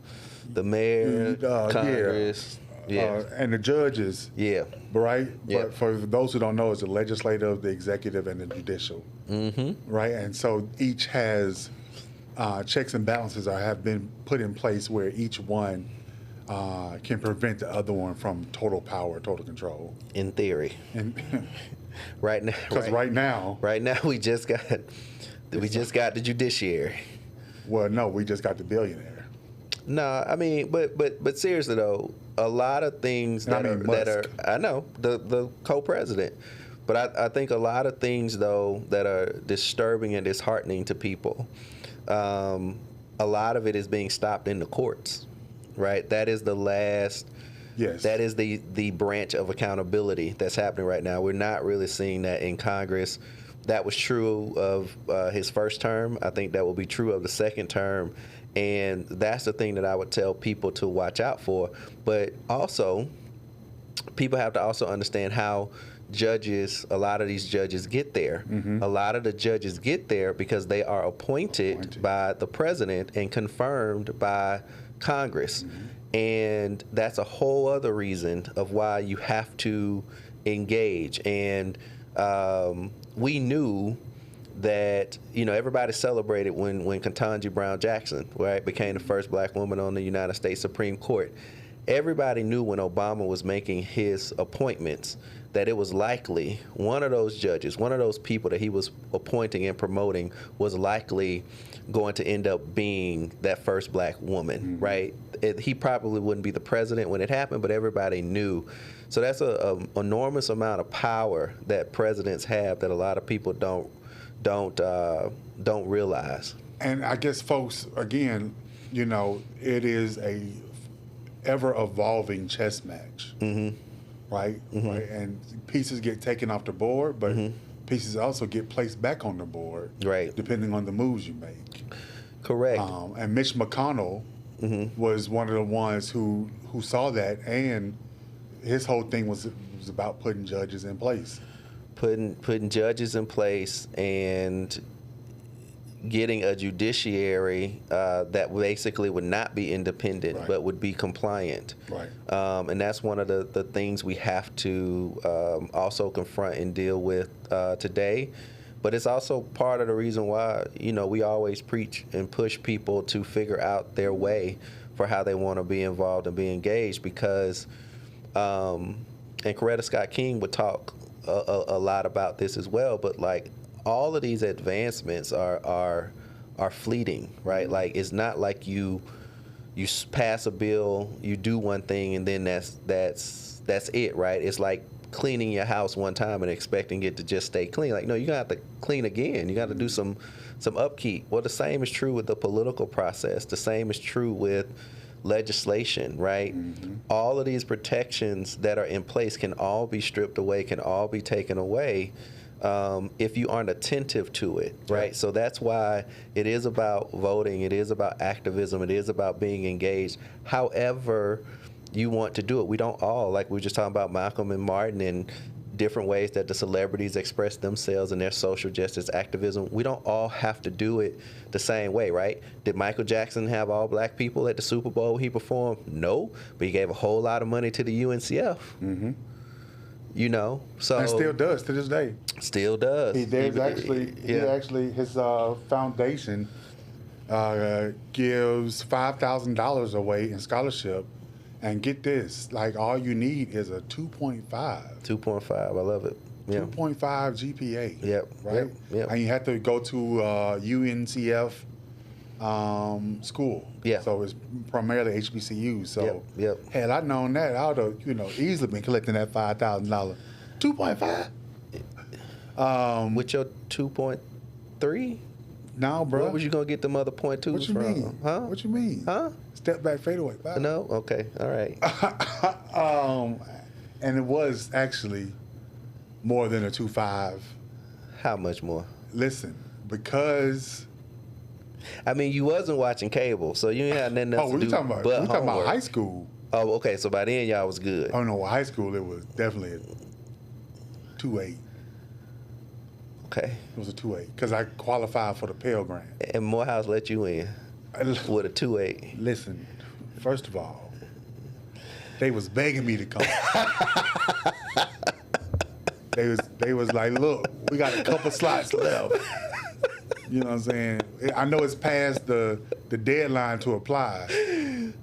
[SPEAKER 2] Congress. Yeah.
[SPEAKER 1] And the judges.
[SPEAKER 2] Yeah.
[SPEAKER 1] Right?
[SPEAKER 2] Yeah.
[SPEAKER 1] But for those who don't know, it's the legislative, the executive, and the judicial. Mm-hmm. Right? And so each has checks and balances have been put in place where each one can prevent the other one from total power, total control.
[SPEAKER 2] In theory. Right now.
[SPEAKER 1] Because right now
[SPEAKER 2] we just got the judiciary.
[SPEAKER 1] Well, no, we just got the billionaire.
[SPEAKER 2] No, I mean, but seriously though, a lot of things that are I know the co-president, but I think a lot of things though that are disturbing and disheartening to people. A lot of it is being stopped in the courts, right? That is the last.
[SPEAKER 1] Yes.
[SPEAKER 2] That is the branch of accountability that's happening right now. We're not really seeing that in Congress. That was true of his first term. I think that will be true of the second term. And that's the thing that I would tell people to watch out for. But also, people have to also understand how a lot of these judges get there. Mm-hmm. A lot of the judges get there because they are appointed by the president and confirmed by Congress. Mm-hmm. And that's a whole other reason of why you have to engage. And we knew that, everybody celebrated when Ketanji Brown Jackson, right, became the first black woman on the United States Supreme Court. Everybody knew when Obama was making his appointments that it was likely one of those judges, one of those people that he was appointing and promoting was likely going to end up being that first black woman, mm-hmm. right? He probably wouldn't be the president when it happened, but everybody knew. So that's an enormous amount of power that presidents have that a lot of people don't realize. And
[SPEAKER 1] I guess, folks, again, it is a ever-evolving chess match, mm-hmm. right? Mm-hmm. Right? And pieces get taken off the board, but mm-hmm. pieces also get placed back on the board, right? Depending on the moves you make.
[SPEAKER 2] Correct.
[SPEAKER 1] And Mitch McConnell mm-hmm. was one of the ones who saw that, and his whole thing was about putting judges in place.
[SPEAKER 2] Putting judges in place and getting a judiciary that basically would not be independent, right. but would be compliant. Right. And that's one of the things we have to also confront and deal with today. But it's also part of the reason why, we always preach and push people to figure out their way for how they want to be involved and be engaged, because, and Coretta Scott King would talk a lot about this as well, but like all of these advancements are fleeting, right? Like it's not like you pass a bill, you do one thing, and then that's it, right? It's like cleaning your house one time and expecting it to just stay clean. Like, no, you're gonna have to clean again. You got to do some upkeep. Well, the same is true with the political process. The same is true with legislation, right? Mm-hmm. All of these protections that are in place can all be stripped away, can all be taken away if you aren't attentive to it, right? Yeah. So that's why it is about voting, it is about activism, it is about being engaged. However you want to do it. We don't all, like we were just talking about Malcolm and Martin and different ways that the celebrities express themselves in their social justice activism. We don't all have to do it the same way, right? Did Michael Jackson have all black people at the Super Bowl he performed? No, but he gave a whole lot of money to the UNCF. Mm-hmm. You know, so
[SPEAKER 1] and still does to this day.
[SPEAKER 2] Still does.
[SPEAKER 1] There's actually his foundation gives $5,000 away in scholarship, and get this, like all you need is a 2.5.
[SPEAKER 2] 2.5. I love it. Yeah.
[SPEAKER 1] 2.5 GPA.
[SPEAKER 2] Yep.
[SPEAKER 1] Right.
[SPEAKER 2] Yep.
[SPEAKER 1] And you have to go to UNCF school.
[SPEAKER 2] Yeah.
[SPEAKER 1] So it's primarily HBCUs. So
[SPEAKER 2] Yep.
[SPEAKER 1] had I known that, I would have easily been collecting that $5,000. 2.5.
[SPEAKER 2] With your 2.3.
[SPEAKER 1] No, bro.
[SPEAKER 2] Where was you gonna get them other .2s from?
[SPEAKER 1] What you mean?
[SPEAKER 2] Huh?
[SPEAKER 1] What you mean?
[SPEAKER 2] Huh?
[SPEAKER 1] Step back, fadeaway. Bye.
[SPEAKER 2] No. Okay. All right.
[SPEAKER 1] And it was actually more than a 2.5.
[SPEAKER 2] How much more?
[SPEAKER 1] Listen, because
[SPEAKER 2] I mean, you wasn't watching cable, so you ain't had nothing else to do.
[SPEAKER 1] We talking about high school.
[SPEAKER 2] Oh, okay. So by then y'all was good.
[SPEAKER 1] Oh no, high school it was definitely a 2.8.
[SPEAKER 2] Okay.
[SPEAKER 1] It was a 2.8 because I qualified for the Pell Grant.
[SPEAKER 2] And Morehouse let you in with a 2.8.
[SPEAKER 1] Listen, first of all, they was begging me to come. They was like, look, we got a couple slots left. You know what I'm saying? I know it's past the deadline to apply,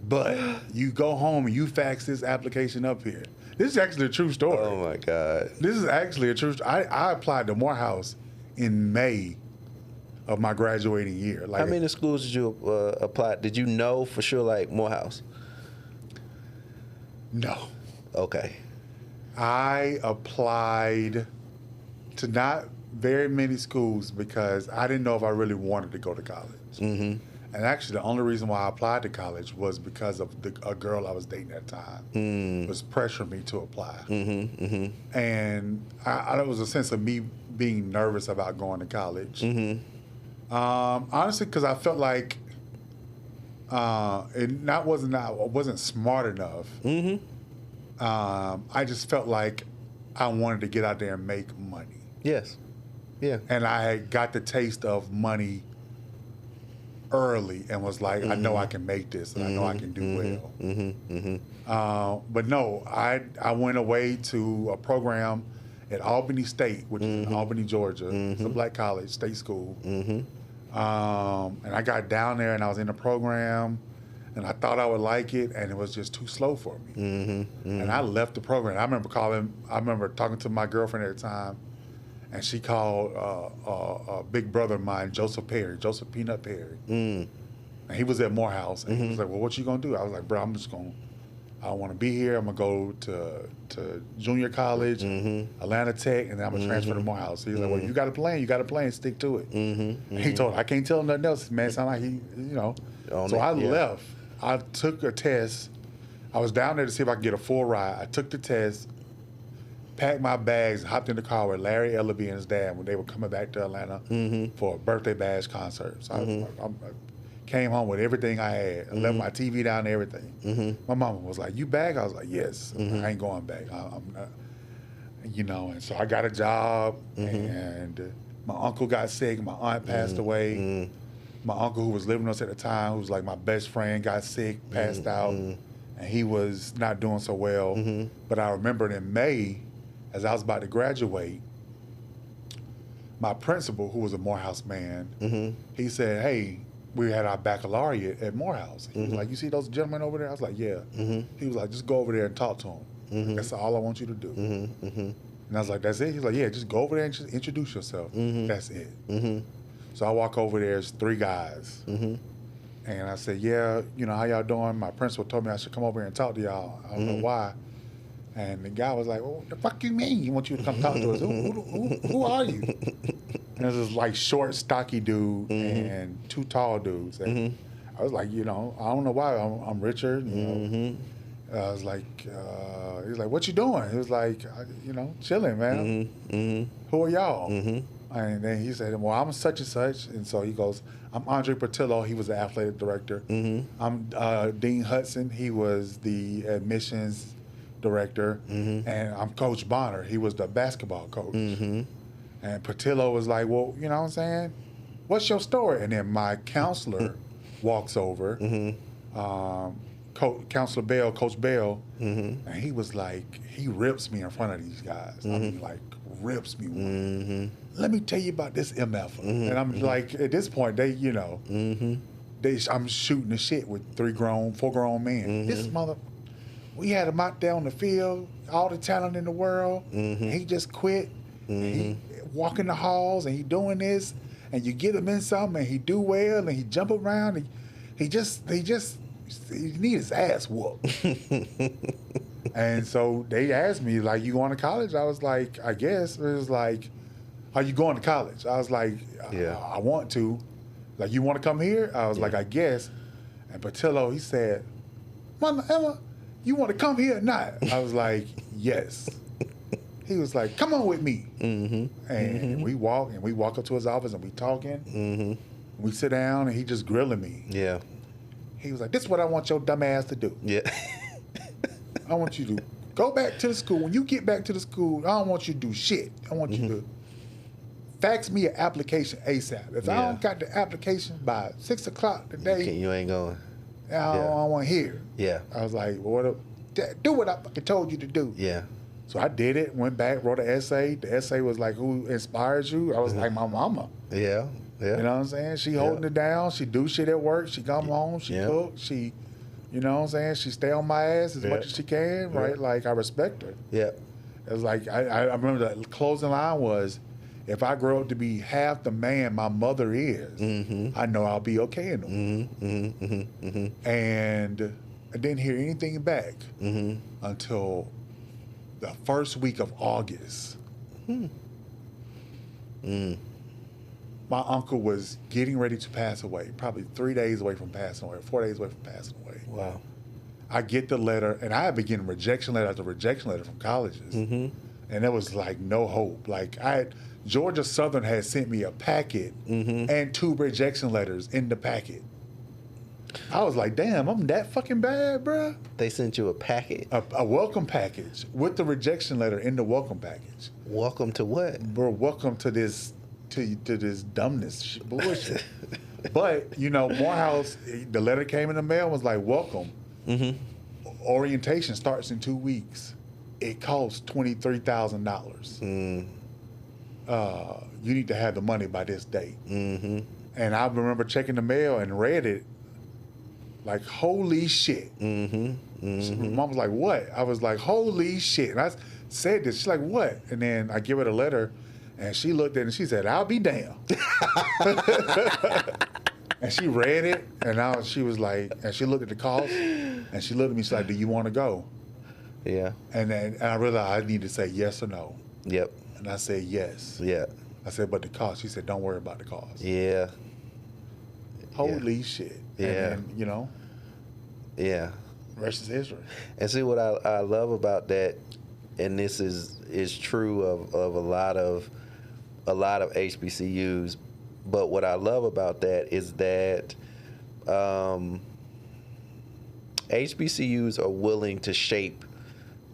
[SPEAKER 1] but you go home and you fax this application up here. This is actually a true story.
[SPEAKER 2] Oh my God.
[SPEAKER 1] This is actually a true story. I applied to Morehouse in May of my graduating year. Like,
[SPEAKER 2] how many schools did you apply? Did you know for sure, like Morehouse?
[SPEAKER 1] No.
[SPEAKER 2] Okay.
[SPEAKER 1] I applied to not very many schools because I didn't know if I really wanted to go to college.
[SPEAKER 2] Mm-hmm.
[SPEAKER 1] And actually, the only reason why I applied to college was because of a girl I was dating at the time was pressuring me to apply.
[SPEAKER 2] Mm-hmm. Mm-hmm.
[SPEAKER 1] And there was a sense of me being nervous about going to college.
[SPEAKER 2] Mm-hmm.
[SPEAKER 1] Honestly, because I felt like I wasn't smart enough.
[SPEAKER 2] Mm-hmm.
[SPEAKER 1] I just felt like I wanted to get out there and make money.
[SPEAKER 2] Yes. Yeah.
[SPEAKER 1] And I got the taste of money early and was like, I know I can make this and I know I can do well.
[SPEAKER 2] Mm-hmm. Mm-hmm.
[SPEAKER 1] But no, I went away to a program at Albany State, which is in Albany, Georgia. It's a black college, state school.
[SPEAKER 2] Mm-hmm.
[SPEAKER 1] And I got down there and I was in the program and I thought I would like it and it was just too slow for me.
[SPEAKER 2] Mm-hmm. Mm-hmm.
[SPEAKER 1] And I left the program. I remember talking to my girlfriend at the time, and she called a big brother of mine, Joseph Peanut Perry.
[SPEAKER 2] Mm.
[SPEAKER 1] And he was at Morehouse, and he was like, well, what you gonna do? I was like, bro, I don't want to be here. I'm gonna go to junior college, Atlanta Tech, and then I'm gonna transfer to Morehouse. So he's like, well, you got a plan, stick to it. And he told her, I can't tell him nothing else, man. It sound like he. So I left. I took a test. I was down there to see if I could get a full ride. I took the test, packed my bags, hopped in the car with Larry Ellaby and his dad when they were coming back to Atlanta for a birthday bash concert. So I came home with everything I had. I left my TV down and everything. My mama was like, you back? I was like, yes. I ain't going back. I'm not. And so I got a job, and my uncle got sick. My aunt passed away. My uncle, who was living with us at the time, who was like my best friend, got sick, passed out, and he was not doing so well. But I remembered in May, as I was about to graduate, my principal, who was a Morehouse man, he said, hey, we had our baccalaureate at Morehouse. He was like, you see those gentlemen over there? I was like, yeah. He was like, just go over there and talk to them. That's all I want you to do. And I was like, that's it? He's like, yeah, just go over there and just introduce yourself. That's it. So I walk over there, there's 3 guys. And I said, yeah, how y'all doing? My principal told me I should come over here and talk to y'all. I don't know why. And the guy was like, well, what the fuck you mean? He wants you to come talk to us. Who are you? And it was this like short, stocky dude and 2 tall dudes. And I was like, I don't know why. I'm Richard. I was like, he was like, what you doing? He was like, chilling, man. Who are y'all? And then he said, well, I'm such and such. And so he goes, I'm Andre Portillo. He was the athletic director. I'm Dean Hudson. He was the admissions director. And I'm Coach Bonner. He was the basketball coach. And Portillo was like, well, you know what I'm saying? What's your story? And then my counselor walks over. Coach Bell, and he was like, he rips me in front of these guys. I mean, like, rips me. Let me tell you about this MF. And I'm like, at this point, they, you know, I'm shooting the shit with 4 grown men. This mother, we had him out there on the field, all the talent in the world. He just quit. He walking the halls and he doing this, and you get him in something and he do well and he jump around. And he need his ass whooped. And so they asked me, like, you going to college? I was like, I guess. It was like, are you going to college? I was like, I want to. Like, you want to come here? I was like, I guess. And Patillo, he said, Mama Emma, you want to come here or not? I was like, yes. He was like, come on with me. And we walk up to his office and we talking. We sit down and he just grilling me. Yeah. He was like, this is what I want your dumb ass to do. Yeah. I want you to go back to the school. When you get back to the school, I don't want you to do shit. I want you to fax me an application ASAP. If I don't got the application by 6 o'clock today,
[SPEAKER 2] you ain't going.
[SPEAKER 1] I don't want to hear.
[SPEAKER 2] Yeah.
[SPEAKER 1] I was like, well, do what I fucking told you to do. Yeah. So I did it, went back, wrote an essay. The essay was like, who inspires you? I was like, my mama. Yeah. Yeah. You know what I'm saying? She holding it down. She do shit at work. She come home. She cook. She, you know what I'm saying? She stay on my ass as much as she can, right? Like, I respect her. Yeah. It was like, I remember the closing line was, if I grow up to be half the man my mother is, I know I'll be okay in the world. And I didn't hear anything back until the first week of August. My uncle was getting ready to pass away, probably 3 days away from passing away, 4 days away from passing away. Wow. I get the letter, and I had been getting rejection letter after rejection letter from colleges. And it was like no hope. Like, Georgia Southern had sent me a packet and 2 rejection letters in the packet. I was like, damn, I'm that fucking bad, bruh.
[SPEAKER 2] They sent you a packet?
[SPEAKER 1] A welcome package with the rejection letter in the welcome package.
[SPEAKER 2] Welcome to what?
[SPEAKER 1] Bro, welcome to this this dumbness bullshit. But, you know, Morehouse, the letter came in the mail and was like, welcome. Orientation starts in 2 weeks. It costs $23,000. You need to have the money by this date. And I remember checking the mail and read it like, holy shit. Mom was like, what? I was like, holy shit. And I said this. She's like, what? And then I give her the letter, and she looked at it and she said, I'll be damned. And she read it, and now she was like, and she looked at the cost, and she looked at me, she's like, do you want to go? Yeah. And then I realized I need to say yes or no. Yep. And I said yes. Yeah. I said, but the cost. She said, don't worry about the cost. Yeah. Holy shit. Yeah. And then, you know. Yeah. Rest is history.
[SPEAKER 2] And see what I love about that, and this is true of a lot of HBCUs, but what I love about that is that HBCUs are willing to shape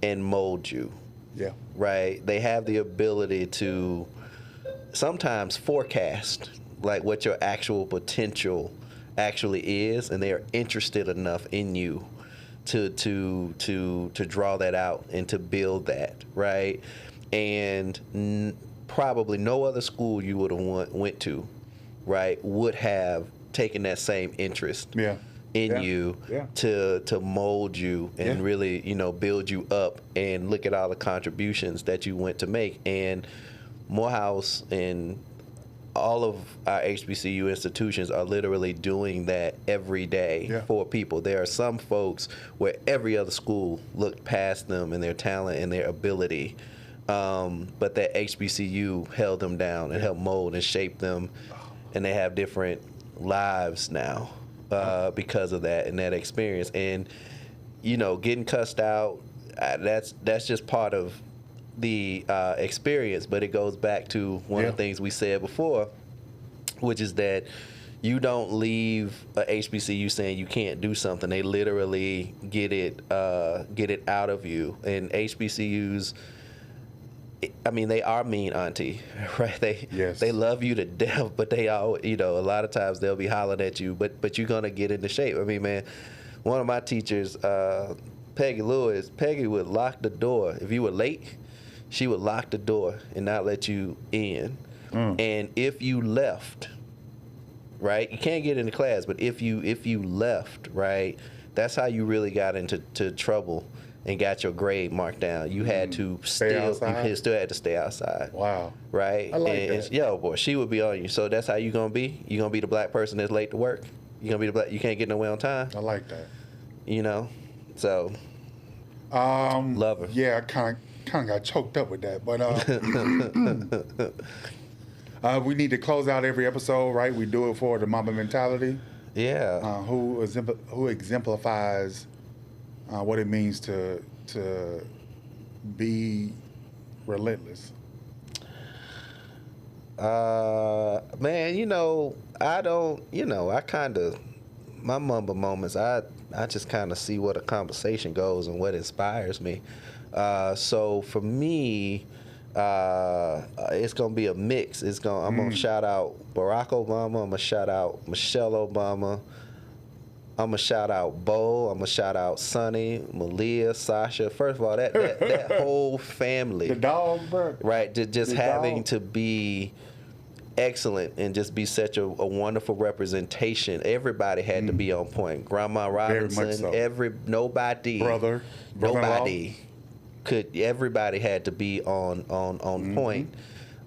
[SPEAKER 2] and mold you. Yeah. Right? They have the ability to sometimes forecast like what your actual potential actually is, and they are interested enough in you to draw that out and to build that, right? And probably no other school you would have went to, right, would have taken that same interest in you to mold you and really, you know, build you up and look at all the contributions that you went to make. And Morehouse and all of our HBCU institutions are literally doing that every day for people. There are some folks where every other school looked past them and their talent and their ability, but that HBCU held them down and helped mold and shape them, and they have different lives now because of that and that experience. And, you know, getting cussed out, that's just part of the experience, but it goes back to one of the things we said before, which is that you don't leave a HBCU saying you can't do something. They literally get it out of you. And HBCUs, I mean, they are mean, auntie, right? They love you to death, but they all, you know, a lot of times they'll be hollering at you, but you're gonna get into shape. I mean, man, one of my teachers, Peggy Lewis, Peggy would lock the door. If you were late, she would lock the door and not let you in. And if you left, right, you can't get into class, but if you left, right, that's how you really got into trouble and got your grade marked down. You had to still had to stay outside.
[SPEAKER 1] Wow.
[SPEAKER 2] Right?
[SPEAKER 1] I like that.
[SPEAKER 2] Yo, boy, she would be on you. So that's how you gonna be? You gonna be the black person that's late to work? You gonna be the black, you can't get nowhere on time?
[SPEAKER 1] I like that.
[SPEAKER 2] You know? So love her.
[SPEAKER 1] Yeah, I kind of got choked up with that, but we need to close out every episode, right? We do it for the Mamba mentality.
[SPEAKER 2] Yeah.
[SPEAKER 1] Who exemplifies what it means to be relentless.
[SPEAKER 2] Man, my Mamba moments, I just kind of see where the conversation goes and what inspires me. So for me, it's gonna be a mix. I'm gonna shout out Barack Obama. I'm gonna shout out Michelle Obama. I'm gonna shout out Bo. I'm gonna shout out Sonny, Malia, Sasha. First of all, that whole family,
[SPEAKER 1] the dog, bro.
[SPEAKER 2] Right? Just
[SPEAKER 1] the
[SPEAKER 2] having
[SPEAKER 1] dog.
[SPEAKER 2] To be excellent and just be such a wonderful representation. Everybody had to be on point. Grandma Robinson,
[SPEAKER 1] so.
[SPEAKER 2] Nobody everybody had to be on point.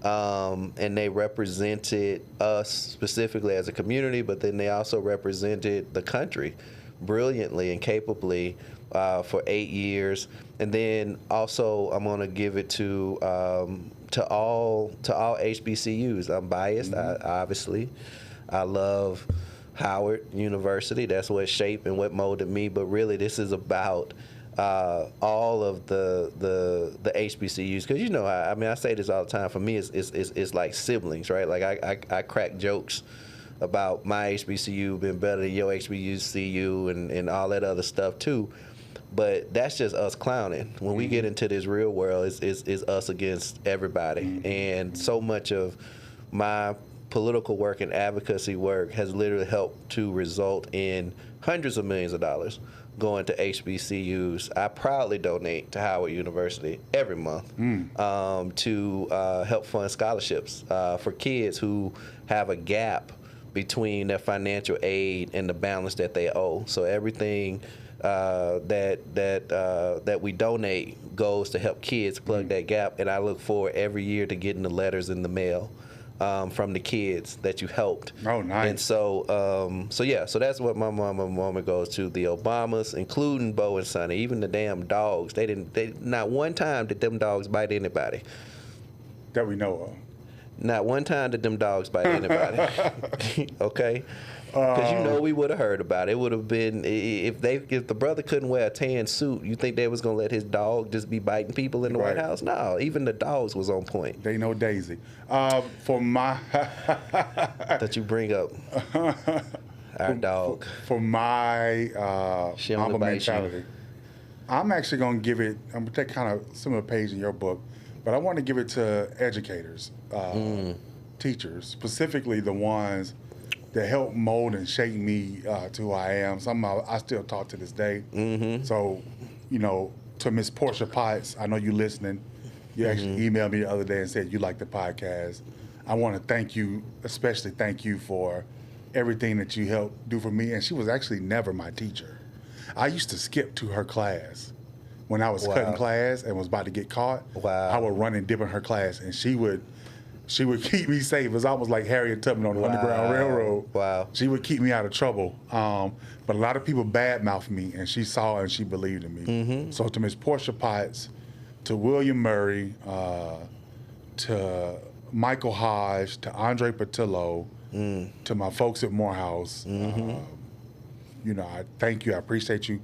[SPEAKER 2] And they represented us specifically as a community, but then they also represented the country brilliantly and capably for 8 years. And then also I'm going to give it to all HBCUs. I'm biased, obviously. I love Howard University. That's what shaped and what molded me. But really, this is about all of the HBCUs, because I say this all the time. For me, it's like siblings, right? Like I crack jokes about my HBCU being better than your HBCU and all that other stuff too. But that's just us clowning. When we get into this real world, it's us against everybody. And so much of my political work and advocacy work has literally helped to result in hundreds of millions of dollars going to HBCUs. I proudly donate to Howard University every month to help fund scholarships for kids who have a gap between their financial aid and the balance that they owe. So everything that we donate goes to help kids plug that gap, and I look forward every year to getting the letters in the mail from the kids that you helped.
[SPEAKER 1] Oh, nice.
[SPEAKER 2] And so so that's what my moment goes to. The Obamas, including Bo and Sonny, even the damn dogs. They not one time did them dogs bite anybody.
[SPEAKER 1] That we know of.
[SPEAKER 2] Not one time did them dogs bite anybody. Okay? Because we would have heard about it. It would have been, if the brother couldn't wear a tan suit, you think they was going to let his dog just be biting people in the White House? No, even the dogs was on point.
[SPEAKER 1] They know Daisy. For my...
[SPEAKER 2] that you bring up our dog.
[SPEAKER 1] For my Mamba mentality, I'm actually going to give it, I'm going to take kind of similar page in your book, but I want to give it to educators, teachers, specifically the ones that helped mold and shape me to who I am. Some I still talk to this day. So, to Miss Portia Potts, I know you listening. You actually emailed me the other day and said you like the podcast. I want to thank you, especially thank you for everything that you helped do for me. And she was actually never my teacher. I used to skip to her class. When I was cutting class and was about to get caught, I would run and dip in her class, and she would keep me safe. It was almost like Harriet Tubman on the Underground Railroad.
[SPEAKER 2] Wow.
[SPEAKER 1] She would keep me out of trouble. But a lot of people badmouthed me, and she saw and she believed in me. So to Miss Portia Potts, to William Murray, to Michael Hodge, to Andre Patillo, to my folks at Morehouse, I thank you. I appreciate you.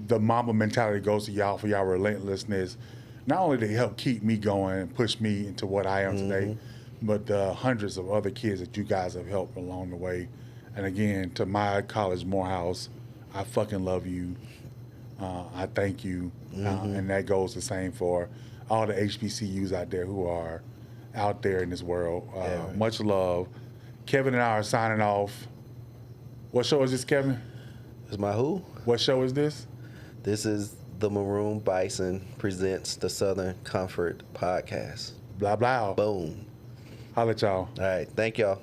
[SPEAKER 1] The Mamba mentality goes to y'all for y'all relentlessness. Not only did it help keep me going and push me into what I am today, but the hundreds of other kids that you guys have helped along the way. And again, to my college, Morehouse, I fucking love you. I thank you. And that goes the same for all the HBCUs out there who are out there in this world. Much love. Kevin and I are signing off. What show is this, Kevin?
[SPEAKER 2] Is my who?
[SPEAKER 1] What show is this?
[SPEAKER 2] This is the Maroon Bison Presents the Southern Comfort Podcast.
[SPEAKER 1] Blah, blah.
[SPEAKER 2] Boom.
[SPEAKER 1] Holla at y'all.
[SPEAKER 2] All right. Thank y'all.